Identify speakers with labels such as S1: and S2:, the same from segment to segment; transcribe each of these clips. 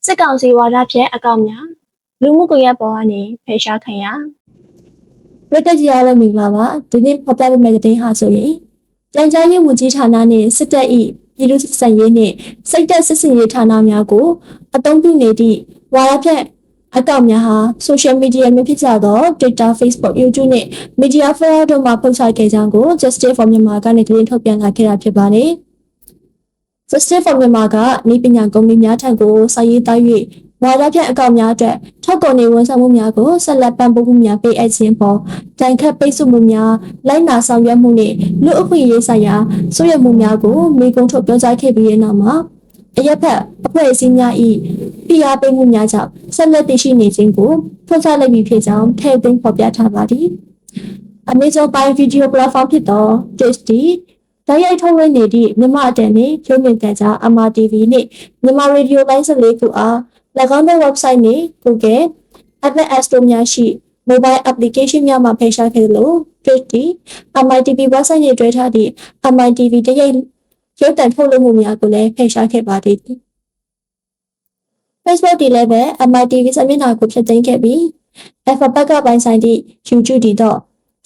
S1: စစ်ကောင်စီဝါဒဖြင့်အကောင့်များလူမှုကွန်ရက်ပေါ်ကနေဖယ်ရှားခံရ
S2: ပြည်ထကြီးအားလုံးမင်္ဂလာပါဒီနေ့ဖော်ပြပေးမယ့်သတင်းဟာဆိုရင်ပြန်ကြားရေးဝန်ကြီးဌာနနဲ့စစ်တပ်၏ပြည်သူ့စစ်ရေးနှင့်စိတ်သက်စစ်စင်ရေးဌာနများကိုအသုံးပြုနေသည့်ဝါဒဖြင့်အကောင့်များဟာ social media မျိုးဖြစ်ကြသော Twitter, Facebook, YouTube နဲ့ Media Forum တို့မှာပို့ချခဲ့ကြောင်းကို Justice for Myanmar ကနေသတင်းထုတ်ပြန်လာခဲ့တာဖြစ်ပါတယ်။ Justice for Myanmar ကဤပညာကုမ္ပဏီများထံကိုစာရေးသား၍ဝါဒဖြင့်အကောင့်များအတွက်ထောက်ကုန်နေဝန်ဆောင်မှုများကိုဆက်လက်ပံ့ပိုးမှုများပေးအပ်ခြင်းပေါ်တိုင်ခတ်ပိတ်ဆို့မှုများလိုက်နာဆောင်ရွက်မှုနှင့်လူ့အခွင့်အရေးဆိုင်ရာစိုးရိမ်မှုများကိုမိကုံထုတ်ပြောကြားခဲ့ပြီးတဲ့နောက်မှာအရက်ဖက်အဖွဲ့အစည်းများ၏ဖိအားပေးမှုများကြောင့်ဆက်လက်တည်ရှိနေခြင်းကိုထုတ်ချလိုက်ပြီးဖြစ်ကြောင်းထည့်သွင်းဖော်ပြထားပါသည်။ Amazon Prime Video Platform ဖြစ်သော Disney တိုက်ရိုက်ထုတ်လွှင့်နေသည့်မြန်မာအတန်နှင့်ရုပ်မြင်သံကြား MRTV နှင့်မြန်မာရေဒီယိုလိုင်း14ခုအား၎င်းတို့ website နှင့် Google, Apple App Store များရှိ mobile application များမှာဖယ်ရှားခဲ့သလို Disney, MITV website နှင့်တွဲထားသည့် MITV တိုက်ရိုက်ရုပ်သံထုတ်လွှင့်မှုများကိုလည်းဖယ်ရှားခဲ့ပါသည်။ Facebook ဒီလည်းပဲ MITV စာမျက်နှာကိုဖျက်သိမ်းခဲ့ပြီး Alphabet ကပိုင်ဆိုင်သည့် YouTube တည်တော့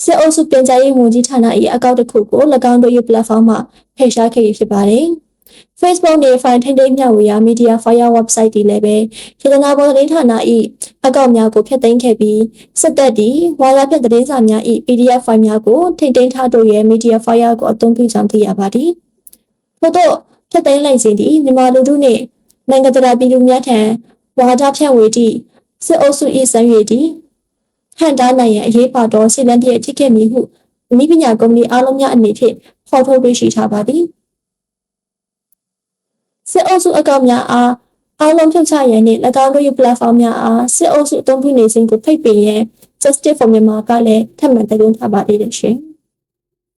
S2: စစ်အုပ်စုပြန်ကြားရေးဝန်ကြီးဌာန၏အကောင့်တစ်ခုကို၎င်းတို့၏ပလက်ဖောင်းမှာဖယ်ရှားခဲ့ရဖြစ်ပါတယ်။ Facebook နဲ့ File ထိန်းသိမ်းမျှဝေရာ Media Fire website ဒီလည်းပဲခေတနာပေါ်သတင်းဌာန၏အကောင့်များကိုဖျက်သိမ်းခဲ့ပြီးစစ်တပ်သည်ဝါဒဖြန့်သတင်းစာများ၏ PDF ဖိုင်များကိုထိန်းသိမ်းထားတို့ရဲ့ Media Fire ကိုအသုံးပြုကြောင်းသိရပါသည်။ထို့သောဖျက်သိမ်းလိုက်ခြင်းသည်မြန်မာလူထုနှင့်နိုင်ငံတကာပြည်သူများထံဝါဒဖြန့်ဝေသည့်စစ်အုပ်စု၏စံရည်သည်ဟန်တားနိုင်ရန်အရေးပါသောစီလံပြည့်ဖြစ်ခဲ့မည်ဟုနည်းပညာကုမ္ပဏီအားလုံးများအနေဖြင့်ဖော်ထုတ်ပေးရှိထားပါသည်စစ်အုပ်စုအကောင့်များအားလုံးဖြုတ်ချရန်နှင့်၎င်းတို့၏ပလက်ဖောင်းများအားစစ်အုပ်စုအသုံးပြုနေခြင်းကိုဖိတ်ပင်ရန် Justice for Myanmar ကလည်းထပ်မံတိုက်တွန်းထားပါသေးတယ်ရှင်။